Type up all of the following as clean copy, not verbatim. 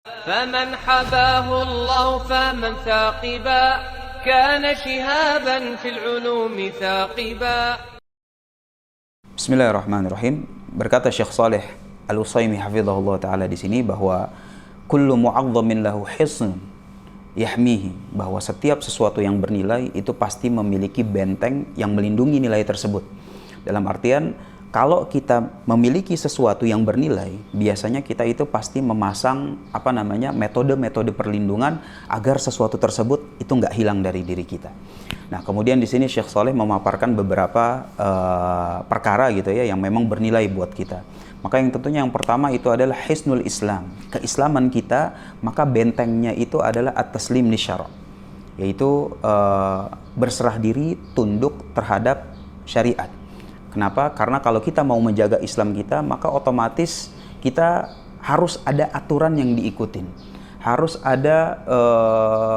فمن حباه الله فمن ثاقبا كان شهابا في العلوم ثاقبا. Bismillahirrahmanirrahim. Berkata Syekh Saleh Al-Utsaimin hafizahullah taala di sini bahwa kullu mu'azzamin lahu hisn yahmihi, bahwa setiap sesuatu yang bernilai itu pasti memiliki benteng yang melindungi nilai tersebut. Dalam artian, kalau kita memiliki sesuatu yang bernilai, biasanya kita itu pasti memasang metode-metode perlindungan agar sesuatu tersebut itu nggak hilang dari diri kita. Nah, kemudian di sini Syekh Saleh memaparkan beberapa perkara gitu ya yang memang bernilai buat kita. Maka yang tentunya yang pertama itu adalah hisnul Islam, keislaman kita, maka bentengnya itu adalah at-taslim li syara', yaitu berserah diri, tunduk terhadap syariat. Kenapa? Karena kalau kita mau menjaga Islam kita, maka otomatis kita harus ada aturan yang diikutin. Harus ada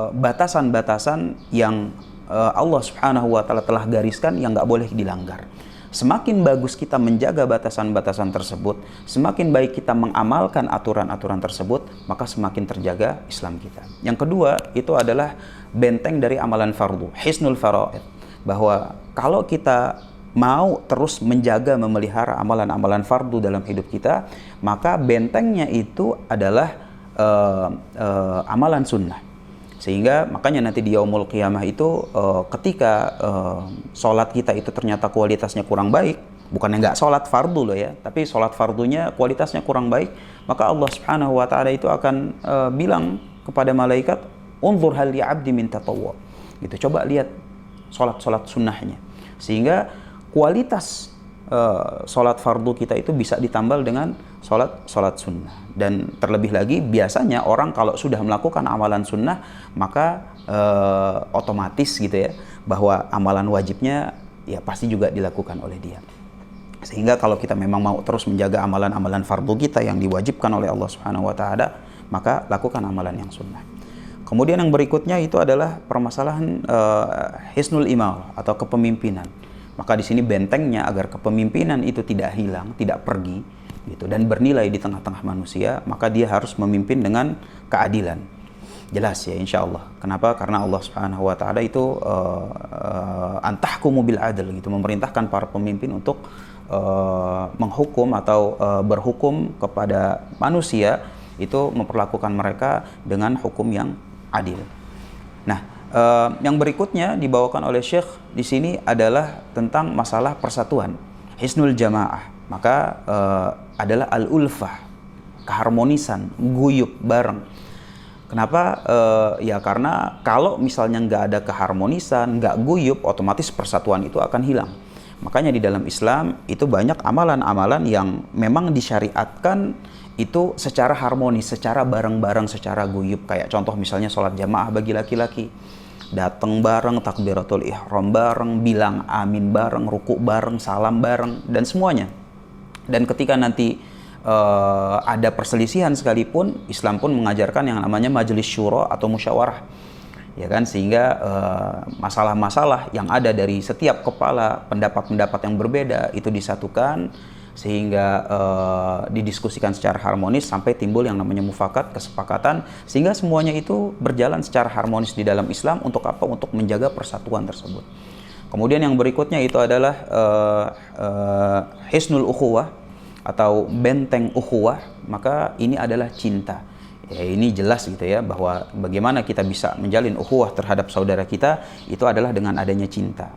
batasan-batasan yang Allah Subhanahu wa taala telah gariskan yang nggak boleh dilanggar. Semakin bagus kita menjaga batasan-batasan tersebut, semakin baik kita mengamalkan aturan-aturan tersebut, maka semakin terjaga Islam kita. Yang kedua, itu adalah benteng dari amalan fardu, hisnul faraid. Bahwa kalau kita mau terus menjaga, memelihara amalan-amalan fardu dalam hidup kita, maka bentengnya itu adalah amalan sunnah. Sehingga makanya nanti di yaumul qiyamah itu ketika sholat kita itu ternyata kualitasnya kurang baik, bukannya nggak sholat fardu loh ya, tapi sholat fardunya kualitasnya kurang baik, maka Allah Subhanahu wa taala itu akan bilang kepada malaikat, unzur hal li 'abdi min tatawwu. Gitu, coba lihat sholat sunnahnya. Sehingga kualitas sholat fardu kita itu bisa ditambal dengan sholat sunnah. Dan terlebih lagi biasanya orang kalau sudah melakukan amalan sunnah, maka otomatis gitu ya, bahwa amalan wajibnya ya pasti juga dilakukan oleh dia. Sehingga kalau kita memang mau terus menjaga amalan-amalan fardu kita yang diwajibkan oleh Allah Subhanahu wa taala, maka lakukan amalan yang sunnah. Kemudian yang berikutnya itu adalah permasalahan hisnul imal atau kepemimpinan. Maka di sini bentengnya agar kepemimpinan itu tidak hilang, tidak pergi, gitu, dan bernilai di tengah-tengah manusia, maka dia harus memimpin dengan keadilan. Jelas ya, insya Allah. Kenapa? Karena Allah Subhanahu wa taala itu antahkumu bil adl, gitu, memerintahkan para pemimpin untuk menghukum atau berhukum kepada manusia, itu memperlakukan mereka dengan hukum yang adil. Nah, yang berikutnya dibawakan oleh Syekh di sini adalah tentang masalah persatuan, hisnul jamaah. Maka adalah al-ulfah, keharmonisan, guyub bareng. Kenapa? Ya karena kalau misalnya nggak ada keharmonisan, nggak guyub, otomatis persatuan itu akan hilang. Makanya di dalam Islam itu banyak amalan-amalan yang memang disyariatkan itu secara harmonis, secara bareng-bareng, secara guyub. Kayak contoh misalnya sholat jamaah bagi laki-laki, datang bareng, takbiratul ihram bareng, bilang amin bareng, ruku bareng, salam bareng, dan semuanya. Dan ketika nanti ada perselisihan sekalipun, Islam pun mengajarkan yang namanya majelis syura atau musyawarah, ya kan, sehingga masalah-masalah yang ada dari setiap kepala, pendapat-pendapat yang berbeda itu disatukan, sehingga didiskusikan secara harmonis sampai timbul yang namanya mufakat, kesepakatan, sehingga semuanya itu berjalan secara harmonis di dalam Islam. Untuk apa? Untuk menjaga persatuan tersebut. Kemudian yang berikutnya itu adalah hisnul ukhuwah atau benteng ukhuwah. Maka ini adalah cinta. Ya, ini jelas gitu ya, bahwa bagaimana kita bisa menjalin ukhuwah terhadap saudara kita itu adalah dengan adanya cinta.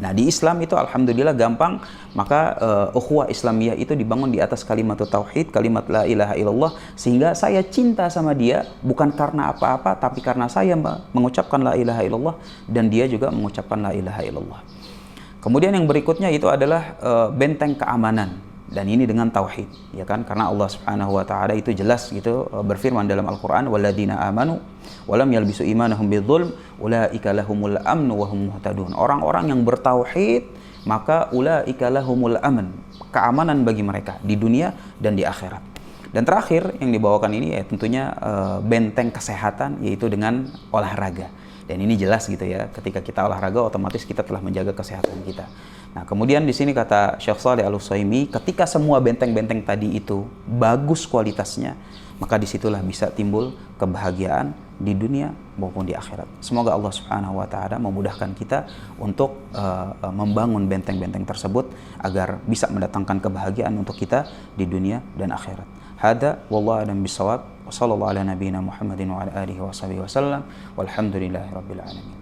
Nah, di Islam itu alhamdulillah gampang. Maka ukhuwah Islamiyah itu dibangun di atas kalimat tauhid, kalimat la ilaha illallah, sehingga saya cinta sama dia bukan karena apa-apa, tapi karena saya mengucapkan la ilaha illallah dan dia juga mengucapkan la ilaha illallah. Kemudian yang berikutnya itu adalah benteng keamanan. Dan ini dengan tauhid, ya kan? Karena Allah Subhanahu wa taala itu jelas gitu berfirman dalam Al-Qur'an, walladzina amanu wa lam yalbisu imanahum bidzulm ulaika lahumul amnu wa hum muhtadun. Orang-orang yang bertauhid, maka ulaika lahumul amn, keamanan bagi mereka di dunia dan di akhirat. Dan terakhir yang dibawakan ini ya tentunya benteng kesehatan, yaitu dengan olahraga. Dan ini jelas gitu ya, ketika kita olahraga otomatis kita telah menjaga kesehatan kita. Nah, kemudian di sini kata Syekh Shalih Al-Utsaimin, ketika semua benteng-benteng tadi itu bagus kualitasnya, maka disitulah bisa timbul kebahagiaan di dunia maupun di akhirat. Semoga Allah Subhanahu wa taala memudahkan kita untuk membangun benteng-benteng tersebut agar bisa mendatangkan kebahagiaan untuk kita di dunia dan akhirat. Hada wallahu a'lam bissawab. Wassallallahu ala nabiyyina Muhammadin wa ala alihi wa sahbihi wasallam. Walhamdulillahirabbil alamin.